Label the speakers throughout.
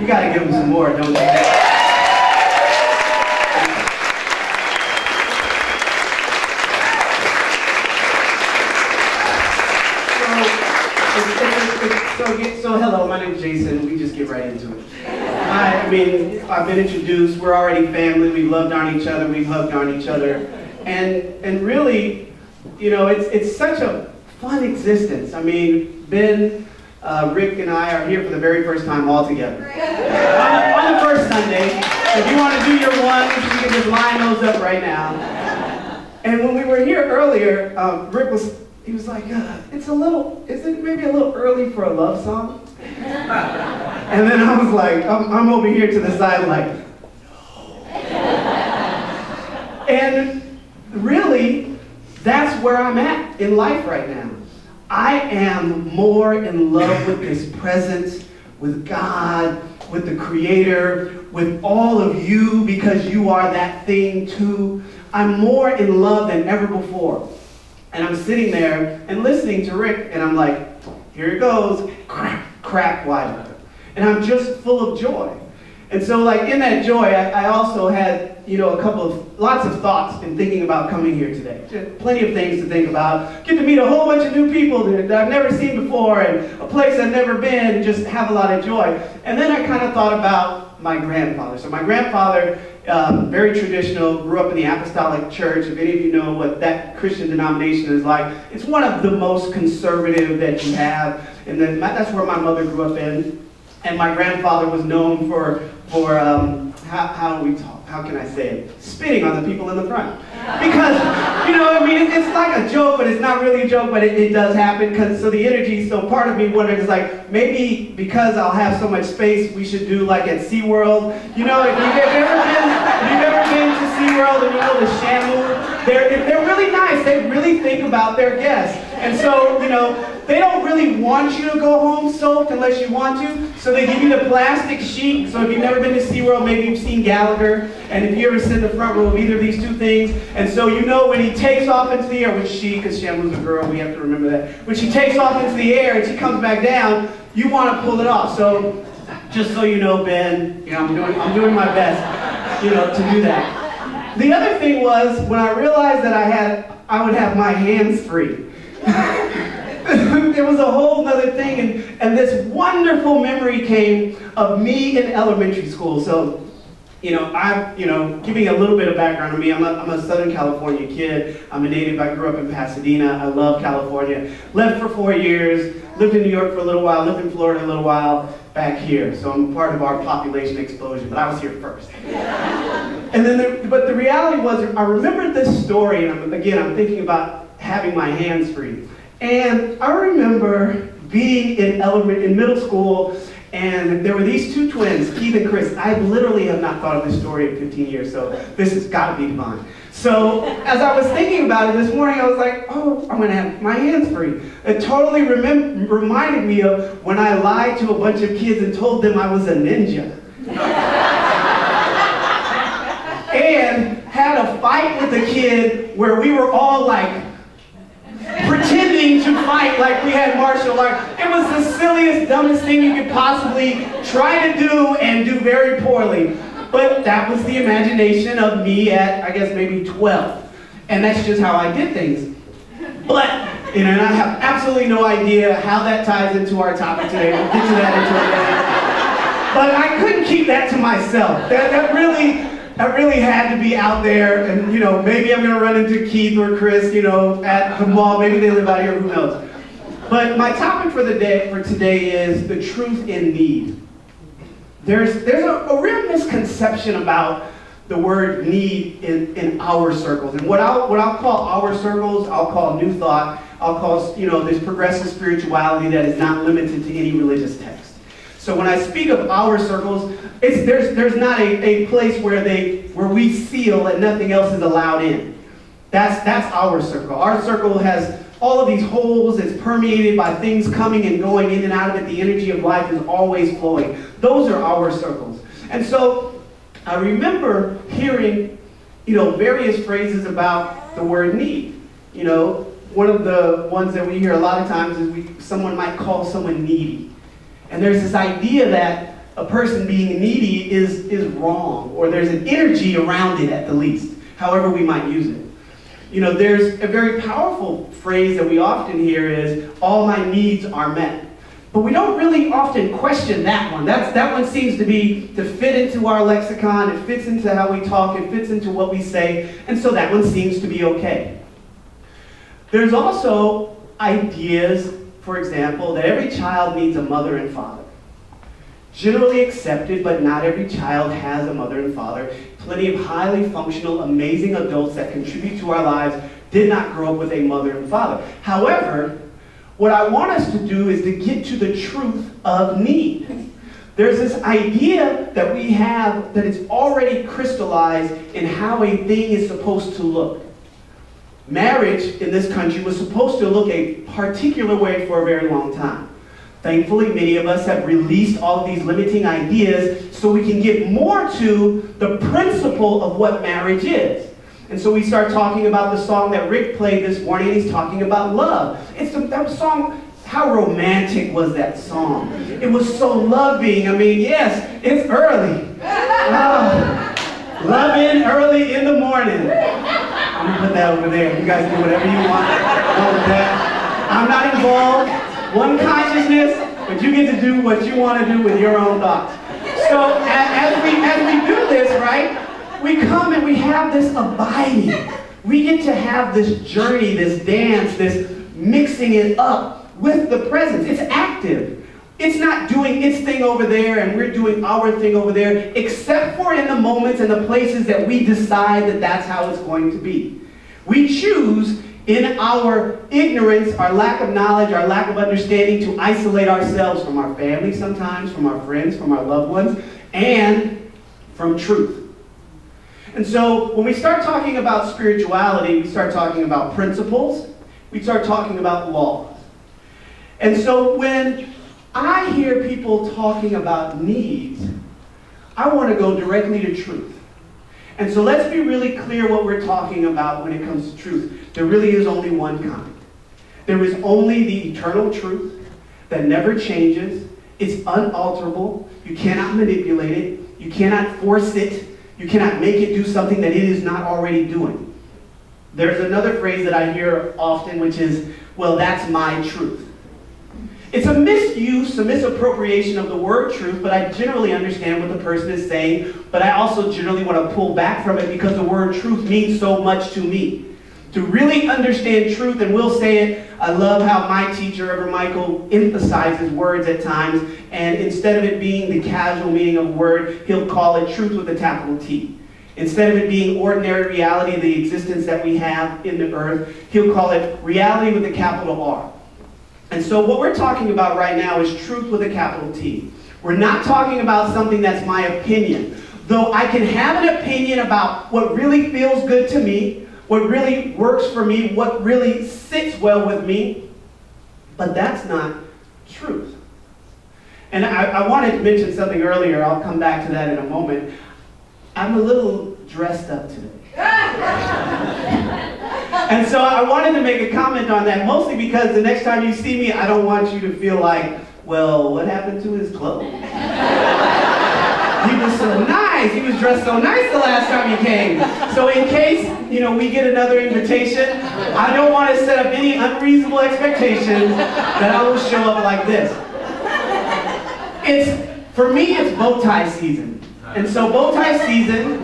Speaker 1: You got to give them some more, don't you? So hello, my name is Jason. We just get right into it. I mean, I've been introduced. We're already family. We've loved on each other. We've hugged on each other. And really, you know, it's such a fun existence. I mean, Ben, Rick, and I are here for the very first time all together. On the first Sunday. If you want to do your one, you can just line those up right now. And when we were here earlier, Rick was like, is it maybe a little early for a love song? And then I was like, I'm over here to the side like, no. And really, that's where I'm at in life right now. I am more in love with this presence, with God, with the Creator, with all of you, because you are that thing too. I'm more in love than ever before. And I'm sitting there and listening to Rick, and I'm like, here it goes, crack wide open. And I'm just full of joy. And so like in that joy, I also had, you know, lots of thoughts in thinking about coming here today. Just plenty of things to think about. Get to meet a whole bunch of new people that I've never seen before, and a place I've never been, and just have a lot of joy. And then I kind of thought about my grandfather. So my grandfather, very traditional, grew up in the Apostolic Church. If any of you know what that Christian denomination is like, it's one of the most conservative that you have. And then that's where my mother grew up in. And my grandfather was known for how can I say it? Spitting on the people in the front. Because, you know, I mean, it's like a joke, but it's not really a joke, but it does happen. So the energy, so part of me wondered, is like, maybe because I'll have so much space, we should do like at SeaWorld. You know, if you've ever been to SeaWorld and you know the Shamu, they're really nice. They really think about their guests. And so, you know, they don't really want you to go home soaked unless you want to. So they give you the plastic sheet. So if you've never been to SeaWorld, maybe you've seen Gallagher. And if you ever sit in the front row of either of these two things, and so you know when he takes off into the air, which she, because Shamu's a girl, we have to remember that. When she takes off into the air and she comes back down, you want to pull it off. So just so you know, Ben, you know, I'm doing my best, you know, to do that. The other thing was when I realized that I would have my hands free. There was a whole other thing, and this wonderful memory came of me in elementary school. So, you know, giving a little bit of background on me, I'm a Southern California kid. I'm a native. I grew up in Pasadena. I love California. Left for 4 years. Lived in New York for a little while. Lived in Florida a little while. Back here. So I'm part of our population explosion, but I was here first. And then, but the reality was, I remembered this story, and I'm thinking about having my hands free. And I remember being in middle school, and there were these two twins, Keith and Chris. I literally have not thought of this story in 15 years, so this has got to be divine. So as I was thinking about it this morning, I was like, oh, I'm going to have my hands free. It totally reminded me of when I lied to a bunch of kids and told them I was a ninja. And had a fight with a kid where we were all like, pretending to fight like we had martial arts. It was the silliest, dumbest thing you could possibly try to do and do very poorly. But that was the imagination of me at, I guess, maybe 12. And that's just how I did things. But, you know, and I have absolutely no idea how that ties into our topic today. We'll get to that into a minute. But I couldn't keep that to myself. That really had to be out there, and you know, maybe I'm going to run into Keith or Chris, you know, at the mall. Maybe they live out here, who knows. But my topic for today is the truth in need. There's a real misconception about the word need in our circles, and what I'll call our circles, I'll call New Thought. I'll call, you know, this progressive spirituality that is not limited to any religious text. So when I speak of our circles, there's not a place where we seal and nothing else is allowed in. That's our circle. Our circle has all of these holes. It's permeated by things coming and going in and out of it. The energy of life is always flowing. Those are our circles. And so I remember hearing, you know, various phrases about the word need. You know, one of the ones that we hear a lot of times is someone might call someone needy. And there's this idea that a person being needy is wrong, or there's an energy around it at the least, however we might use it. You know, there's a very powerful phrase that we often hear is, all my needs are met. But we don't really often question that one. That one seems to fit into our lexicon, it fits into how we talk, it fits into what we say, and so that one seems to be okay. There's also ideas, for example, that every child needs a mother and father. Generally accepted, but not every child has a mother and father. Plenty of highly functional, amazing adults that contribute to our lives did not grow up with a mother and father. However, what I want us to do is to get to the truth of need. There's this idea that we have that it's already crystallized in how a thing is supposed to look. Marriage in this country was supposed to look a particular way for a very long time. Thankfully, many of us have released all of these limiting ideas so we can get more to the principle of what marriage is. And so we start talking about the song that Rick played this morning, and he's talking about love. That song, how romantic was that song? It was so loving. I mean, yes, it's early. Loving early in the morning. I'm going to put that over there. You guys do whatever you want. Go with that. I'm not involved. One consciousness, but you get to do what you want to do with your own thoughts. So as we do this, right, we come and we have this abiding. We get to have this journey, this dance, this mixing it up with the presence. It's active. It's not doing its thing over there and we're doing our thing over there, except for in the moments and the places that we decide that that's how it's going to be. We choose in our ignorance, our lack of knowledge, our lack of understanding, to isolate ourselves from our family sometimes, from our friends, from our loved ones, and from truth. And so when we start talking about spirituality, we start talking about principles, we start talking about laws. And so when I hear people talking about needs, I want to go directly to truth. And so let's be really clear what we're talking about when it comes to truth. There really is only one kind. There is only the eternal truth that never changes. It's unalterable. You cannot manipulate it. You cannot force it. You cannot make it do something that it is not already doing. There's another phrase that I hear often, which is, well, that's my truth. It's a misuse, a misappropriation of the word truth, but I generally understand what the person is saying, but I also generally want to pull back from it because the word truth means so much to me. To really understand truth, and we'll say it, I love how my teacher, Reverend Michael, emphasizes words at times, and instead of it being the casual meaning of word, he'll call it truth with a capital T. Instead of it being ordinary reality, the existence that we have in the earth, he'll call it reality with a capital R. And so what we're talking about right now is truth with a capital T. We're not talking about something that's my opinion. Though I can have an opinion about what really feels good to me, what really works for me, what really sits well with me, but that's not truth. And I wanted to mention something earlier. I'll come back to that in a moment. I'm a little dressed up today. And so I wanted to make a comment on that, mostly because the next time you see me, I don't want you to feel like, well, what happened to his clothes? He was so nice. He was dressed so nice the last time he came. So in case, we get another invitation, I don't want to set up any unreasonable expectations that I will show up like this. For me, it's bow tie season. And so bow tie season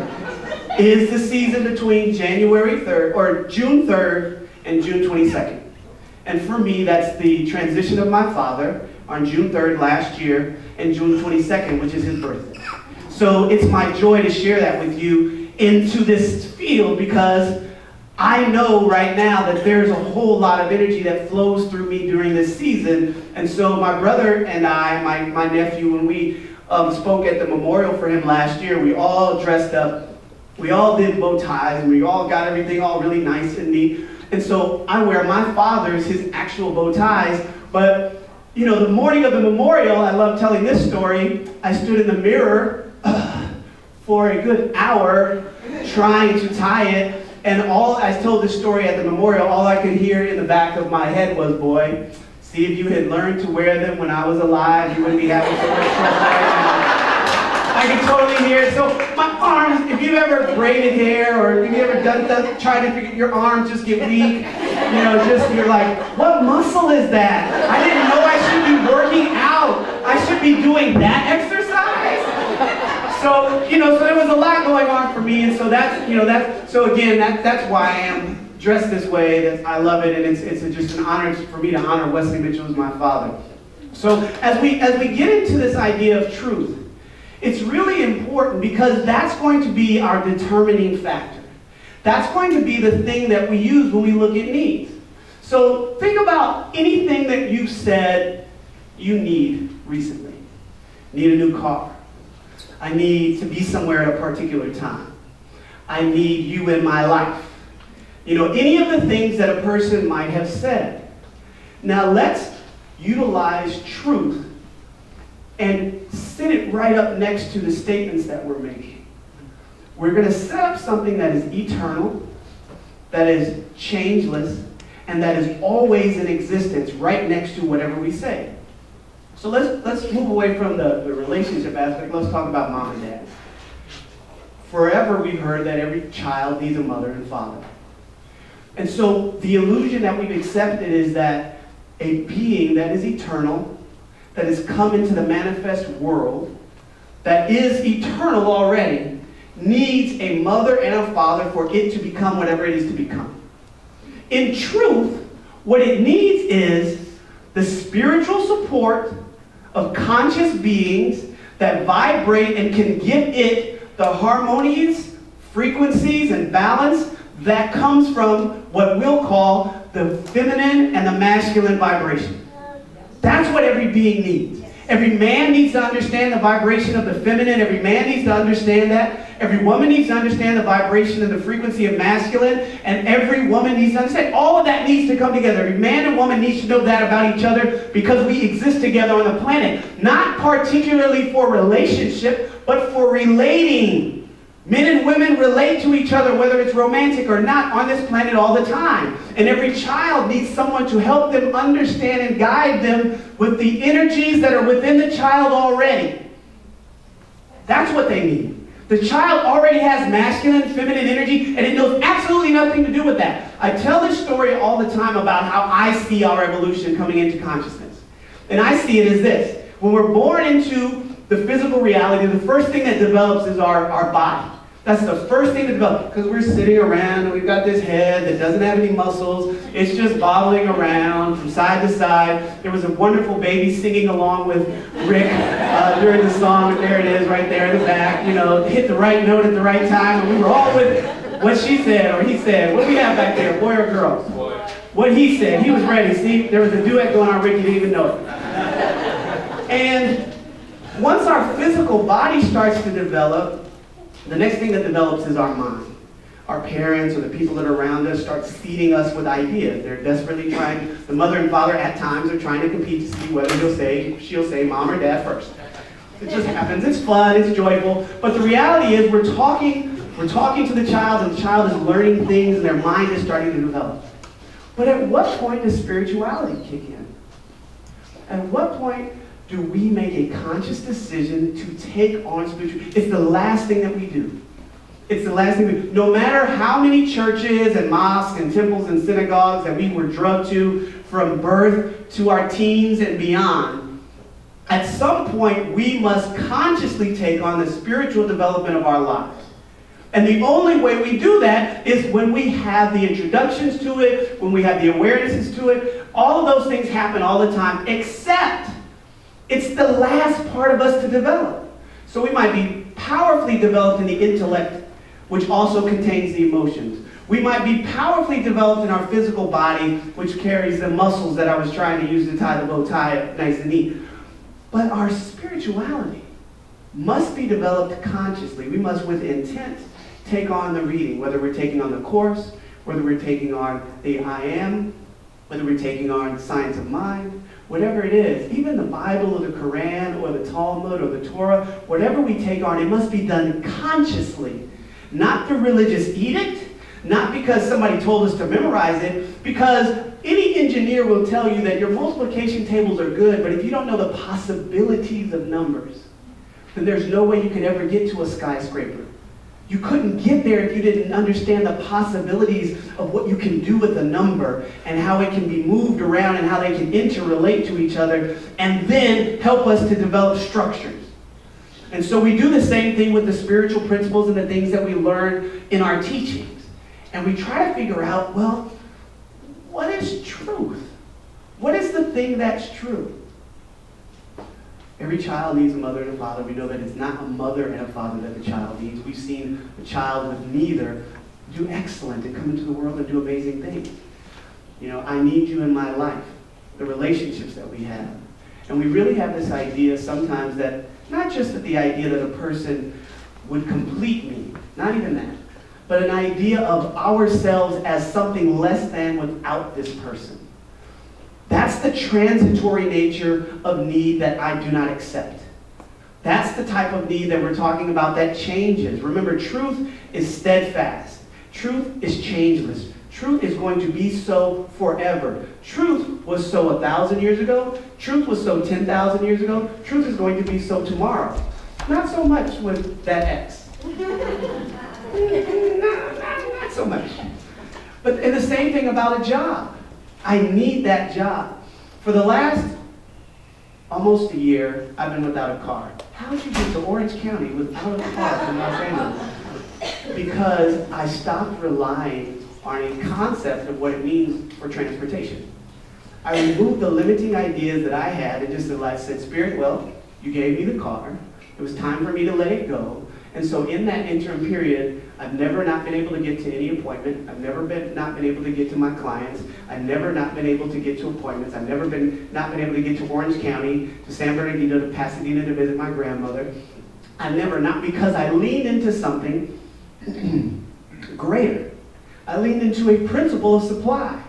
Speaker 1: is the season between January 3rd, or June 3rd and June 22nd. And for me, that's the transition of my father on June 3rd last year and June 22nd, which is his birthday. So it's my joy to share that with you into this field, because I know right now that there's a whole lot of energy that flows through me during this season. And so my brother and I, my nephew, when we spoke at the memorial for him last year, we all dressed up. We all did bow ties, and we all got everything all really nice and neat. And so I wear my father's, his actual bow ties. But, the morning of the memorial, I love telling this story, I stood in the mirror for a good hour trying to tie it. And I told this story at the memorial, all I could hear in the back of my head was, boy, see if you had learned to wear them when I was alive, you wouldn't be having so much trouble right now. I can totally hear it. So my arms, if you've ever braided hair or if you've ever tried to figure, your arms just get weak. You know, just you're like, what muscle is that? I didn't know I should be working out. I should be doing that exercise. So, you know, so there was a lot going on for me, and so so again, that's why I am dressed this way. I love it, and it's just an honor for me to honor Wesley Mitchell as my father. So as we get into this idea of truth, it's really important because that's going to be our determining factor. That's going to be the thing that we use when we look at needs. So think about anything that you've said you need recently. Need a new car. I need to be somewhere at a particular time. I need you in my life. You know, any of the things that a person might have said. Now let's utilize truth and sit it right up next to the statements that we're making. We're going to set up something that is eternal, that is changeless, and that is always in existence right next to whatever we say. So let's move away from the relationship aspect. Let's talk about mom and dad. Forever we've heard that every child needs a mother and father. And so the illusion that we've accepted is that a being that is eternal, that has come into the manifest world, that is eternal already, needs a mother and a father for it to become whatever it is to become. In truth, what it needs is the spiritual support of conscious beings that vibrate and can give it the harmonies, frequencies, and balance that comes from what we'll call the feminine and the masculine vibration. That's what every being needs. Every man needs to understand the vibration of the feminine. Every man needs to understand that. Every woman needs to understand the vibration and the frequency of masculine. And every woman needs to understand. All of that needs to come together. Every man and woman needs to know that about each other because we exist together on the planet. Not particularly for relationship, but for relating. Men and women relate to each other, whether it's romantic or not, on this planet all the time. And every child needs someone to help them understand and guide them with the energies that are within the child already. That's what they need. The child already has masculine, feminine energy, and it knows absolutely nothing to do with that. I tell this story all the time about how I see our evolution coming into consciousness. And I see it as this. When we're born into the physical reality, the first thing that develops is our body. That's the first thing to develop, because we're sitting around and we've got this head that doesn't have any muscles. It's just bobbling around from side to side. There was a wonderful baby singing along with Rick during the song. There it is right there in the back. You know, hit the right note at the right time. And we were all with what she said or he said. What do we have back there, boy or girl? Boy. What he said. He was ready. See, there was a duet going on. Rick didn't even know it. And once our physical body starts to develop, the next thing that develops is our mind. Our parents or the people that are around us start feeding us with ideas. They're desperately trying, the mother and father at times are trying to compete to see whether she'll say mom or dad first. It just happens. It's fun, it's joyful. But the reality is we're talking to the child, and the child is learning things and their mind is starting to develop. But at what point does spirituality kick in? At what point do we make a conscious decision to take on spirituality? It's the last thing that we do. It's the last thing we do. No matter how many churches and mosques and temples and synagogues that we were drugged to from birth to our teens and beyond, at some point we must consciously take on the spiritual development of our lives. And the only way we do that is when we have the introductions to it, when we have the awarenesses to it. All of those things happen all the time, except it's the last part of us to develop. So we might be powerfully developed in the intellect, which also contains the emotions. We might be powerfully developed in our physical body, which carries the muscles that I was trying to use to tie the bow tie nice and neat. But our spirituality must be developed consciously. We must, with intent, take on the reading, whether we're taking on the course, whether we're taking on the I Am, whether we're taking on the science of mind, whatever it is, even the Bible or the Quran or the Talmud or the Torah, whatever we take on, it must be done consciously. Not through religious edict, not because somebody told us to memorize it, because any engineer will tell you that your multiplication tables are good, but if you don't know the possibilities of numbers, then there's no way you could ever get to a skyscraper. You couldn't get there if you didn't understand the possibilities of what you can do with a number and how it can be moved around and how they can interrelate to each other and then help us to develop structures. And so we do the same thing with the spiritual principles and the things that we learn in our teachings. And we try to figure out, well, what is truth? What is the thing that's true? Every child needs a mother and a father. We know that it's not a mother and a father that the child needs. We've seen a child with neither do excellent and come into the world and do amazing things. You know, I need you in my life, the relationships that we have. And we really have this idea sometimes that, not just that the idea that a person would complete me, not even that, but an idea of ourselves as something less than without this person. That's the transitory nature of need that I do not accept. That's the type of need that we're talking about that changes. Remember, truth is steadfast. Truth is changeless. Truth is going to be so forever. Truth was so 1,000 years ago. Truth was so 10,000 years ago. Truth is going to be so tomorrow. Not so much with that X. not so much. But and the same thing about a job. I need that job. For the last almost a year, I've been without a car. How did you get to Orange County without a car from Los Angeles? Because I stopped relying on a concept of what it means for transportation. I removed the limiting ideas that I had and just said, Spirit, well, you gave me the car. It was time for me to let it go. And so in that interim period, I've never not been able to get to any appointment. I've never not been able to get to my clients. I've never not been able to get to appointments. I've never not been able to get to Orange County, to San Bernardino, to Pasadena to visit my grandmother. I've never not, because I leaned into something greater. I leaned into a principle of supply.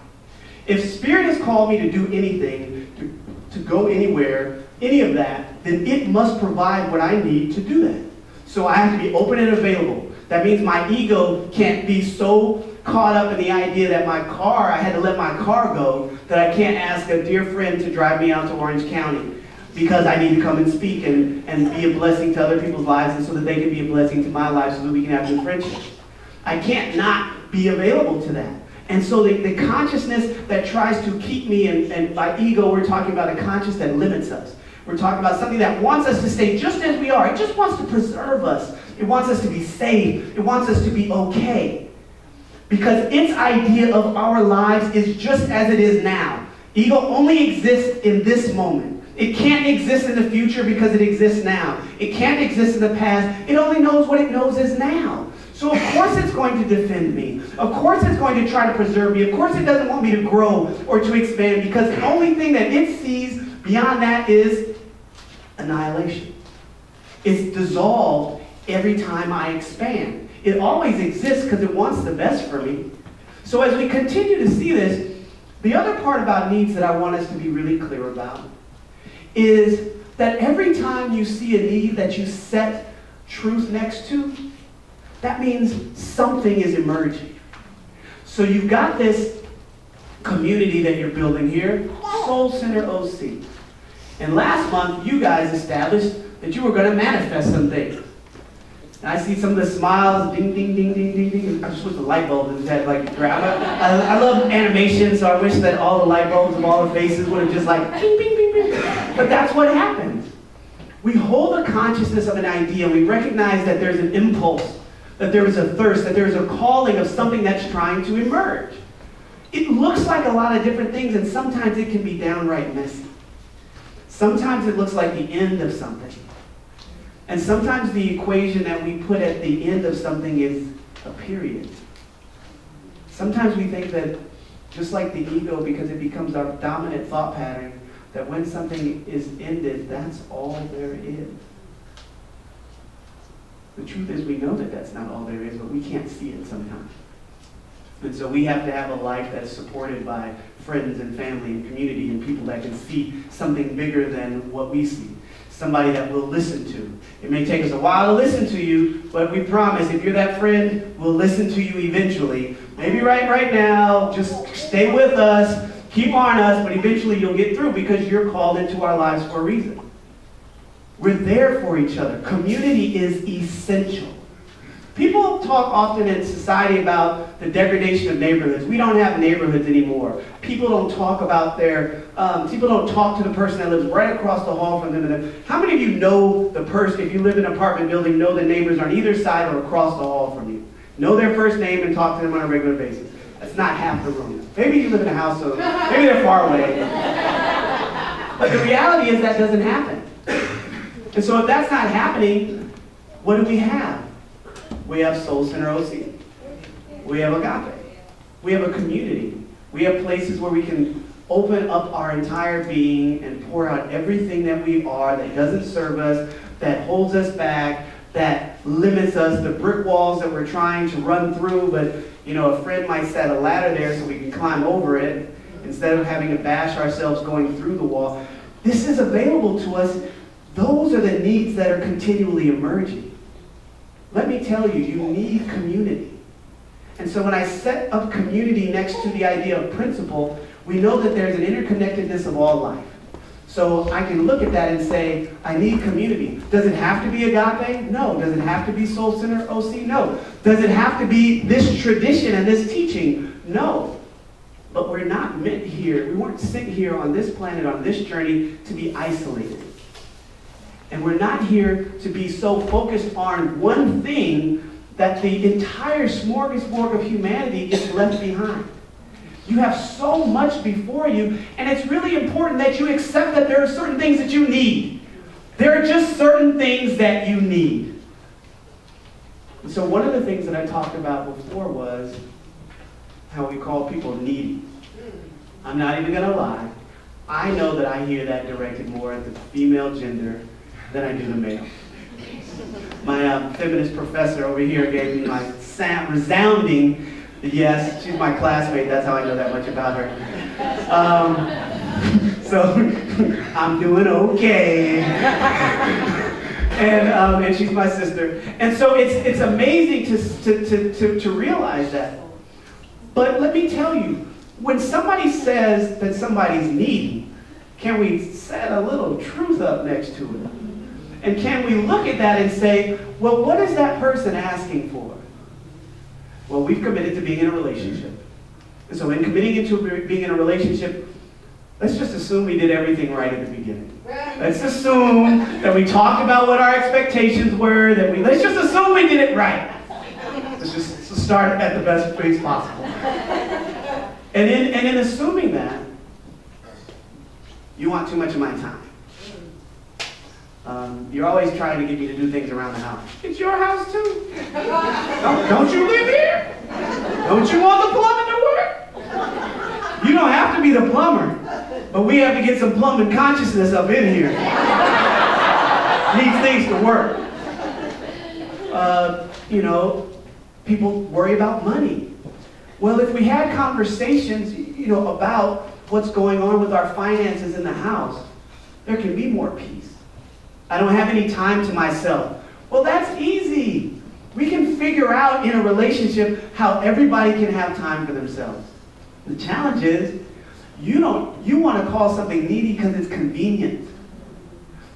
Speaker 1: If Spirit has called me to do anything, to go anywhere, any of that, then it must provide what I need to do that. So I have to be open and available. That means my ego can't be so caught up in the idea that I had to let my car go, that I can't ask a dear friend to drive me out to Orange County because I need to come and speak and be a blessing to other people's lives and so that they can be a blessing to my life so that we can have good friendships. I can't not be available to that. And so the consciousness that tries to keep me, and by ego we're talking about a conscience that limits us. We're talking about something that wants us to stay just as we are. It just wants to preserve us. It wants us to be safe. It wants us to be okay. Because its idea of our lives is just as it is now. Ego only exists in this moment. It can't exist in the future because it exists now. It can't exist in the past. It only knows what it knows is now. So of course it's going to defend me. Of course it's going to try to preserve me. Of course it doesn't want me to grow or to expand, because the only thing that it sees beyond that is annihilation. It's dissolved every time I expand. It always exists because it wants the best for me. So as we continue to see this, the other part about needs that I want us to be really clear about is that every time you see a need that you set truth next to, that means something is emerging. So you've got this community that you're building here, Soul Center OC. And last month, you guys established that you were going to manifest some things. And I see some of the smiles, ding, ding, ding, ding, ding, ding. I just wish the light bulbs had like, I love animation, so I wish that all the light bulbs of all the faces would have just like, bing, bing, bing, bing. But that's what happens. We hold a consciousness of an idea. We recognize that there's an impulse, that there is a thirst, that there is a calling of something that's trying to emerge. It looks like a lot of different things, and sometimes it can be downright messy. Sometimes it looks like the end of something. And sometimes the equation that we put at the end of something is a period. Sometimes we think that, just like the ego, because it becomes our dominant thought pattern, that when something is ended, that's all there is. The truth is, we know that that's not all there is, but we can't see it sometimes. And so we have to have a life that's supported by friends and family and community and people that can see something bigger than what we see. Somebody that we'll listen to. It may take us a while to listen to you, but we promise if you're that friend, we'll listen to you eventually. Maybe right now, just stay with us, keep on us, but eventually you'll get through because you're called into our lives for a reason. We're there for each other. Community is essential. People talk often in society about the degradation of neighborhoods. We don't have neighborhoods anymore. People don't talk about people don't talk to the person that lives right across the hall from them. How many of you know the person, if you live in an apartment building, know the neighbors on either side or across the hall from you? Know their first name and talk to them on a regular basis. That's not half the room. Maybe you live in a house, so maybe they're far away. But the reality is that doesn't happen. And so if that's not happening, what do we have? We have Soul Center OC. We have Agape. We have a community. We have places where we can open up our entire being and pour out everything that we are that doesn't serve us, that holds us back, that limits us, the brick walls that we're trying to run through, but a friend might set a ladder there so we can climb over it instead of having to bash ourselves going through the wall. This is available to us. Those are the needs that are continually emerging. Let me tell you, you need community. And so when I set up community next to the idea of principle, we know that there's an interconnectedness of all life. So I can look at that and say, I need community. Does it have to be Agape? No. Does it have to be Soul Center OC? No. Does it have to be this tradition and this teaching? No. But we're not meant here, we weren't sent here on this planet, on this journey, to be isolated. And we're not here to be so focused on one thing that the entire smorgasbord of humanity gets left behind. You have so much before you, and it's really important that you accept that there are certain things that you need. There are just certain things that you need. And so one of the things that I talked about before was how we call people needy. I'm not even going to lie. I know that I hear that directed more at the female gender than I do the male. My feminist professor over here gave me my resounding yes. She's my classmate. That's how I know that much about her. So I'm doing okay. And she's my sister. And so it's amazing to realize that. But let me tell you, when somebody says that somebody's needy, can we set a little truth up next to it? And can we look at that and say, well, what is that person asking for? Well, we've committed to being in a relationship. And so in committing into being in a relationship, let's just assume we did everything right at the beginning. Let's assume that we talked about what our expectations were, let's just assume we did it right. Let's just start at the best place possible. And in assuming that, you want too much of my time. You're always trying to get me to do things around the house. It's your house too. Don't you live here? Don't you want the plumbing to work? You don't have to be the plumber, but we have to get some plumbing consciousness up in here. Needs things to work. People worry about money. Well, if we had conversations, about what's going on with our finances in the house, there can be more peace. I don't have any time to myself. Well, that's easy. We can figure out in a relationship how everybody can have time for themselves. The challenge is, you want to call something needy because it's convenient.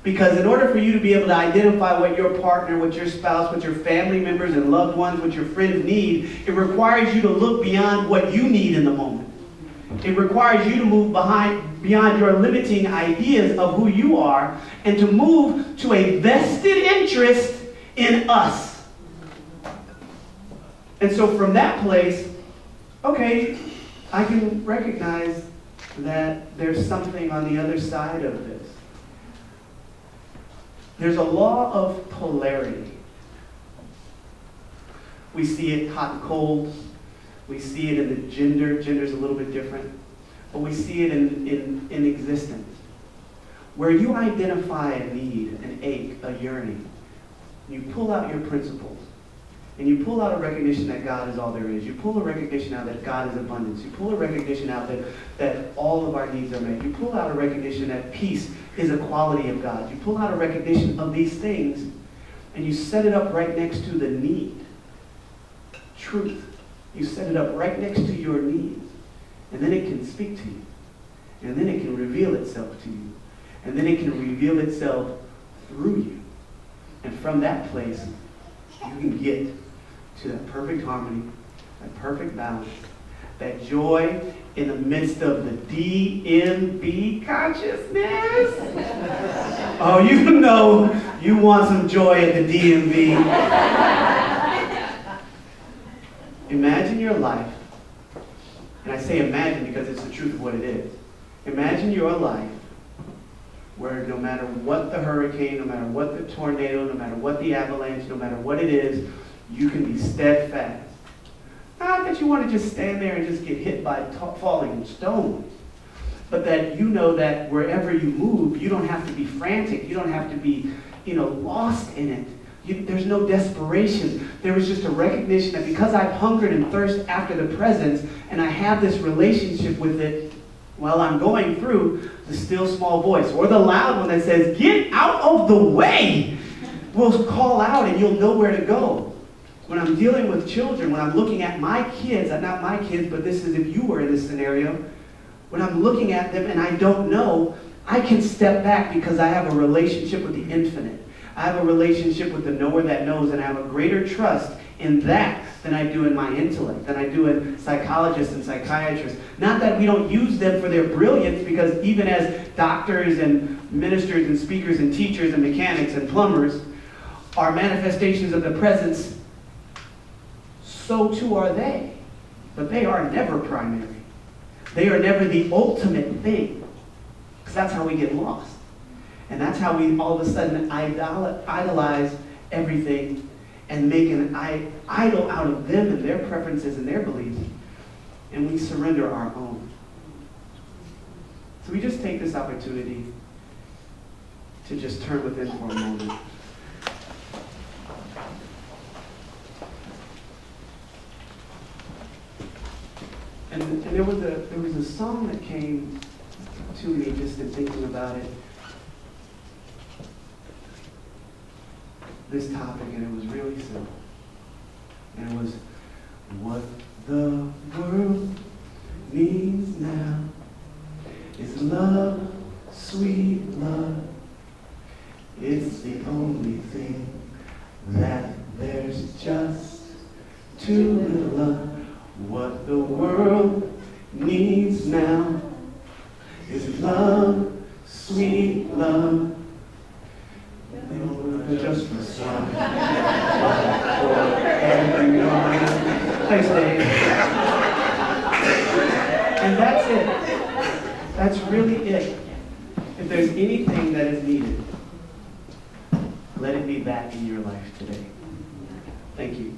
Speaker 1: Because in order for you to be able to identify what your partner, what your spouse, what your family members and loved ones, what your friends need, it requires you to look beyond what you need in the moment. It requires you to move beyond your limiting ideas of who you are and to move to a vested interest in us. And so from that place, okay, I can recognize that there's something on the other side of this. There's a law of polarity. We see it hot and cold. We see it in the gender. Gender's a little bit different. But we see it in existence. Where you identify a need, an ache, a yearning, you pull out your principles, and you pull out a recognition that God is all there is. You pull a recognition out that God is abundance. You pull a recognition out that all of our needs are met. You pull out a recognition that peace is a quality of God. You pull out a recognition of these things, and you set it up right next to the need. Truth. You set it up right next to your needs. And then it can speak to you. And then it can reveal itself to you. And then it can reveal itself through you. And from that place, you can get to that perfect harmony, that perfect balance, that joy in the midst of the DMV consciousness. Oh, you know you want some joy at the DMV. Imagine your life, and I say imagine because it's the truth of what it is. Imagine your life where no matter what the hurricane, no matter what the tornado, no matter what the avalanche, no matter what it is, you can be steadfast. Not that you want to just stand there and just get hit by falling stones, but that you know that wherever you move, you don't have to be frantic. You don't have to be, lost in it. There's no desperation. There was just a recognition that because I've hungered and thirst after the presence, and I have this relationship with it, while I'm going through, the still small voice, or the loud one that says, get out of the way, will call out and you'll know where to go. When I'm dealing with children, when I'm looking at my kids, not my kids, but this is if you were in this scenario, when I'm looking at them and I don't know, I can step back because I have a relationship with the infinite. I have a relationship with the knower that knows, and I have a greater trust in that than I do in my intellect, than I do in psychologists and psychiatrists. Not that we don't use them for their brilliance, because even as doctors and ministers and speakers and teachers and mechanics and plumbers are manifestations of the presence, so too are they. But they are never primary. They are never the ultimate thing. Because that's how we get lost. And that's how we all of a sudden idolize everything and make an idol out of them and their preferences and their beliefs. And we surrender our own. So we just take this opportunity to just turn within for a moment. And there was a song that came to me just in thinking about it. This topic, and it was really simple. And it was, what the world needs now is love, sweet love. It's the only thing that there's just too little of. What the world needs now is love, sweet love. Just for some. Thanks, Dave. And that's it. That's really it. If there's anything that is needed, let it be that in your life today. Thank you.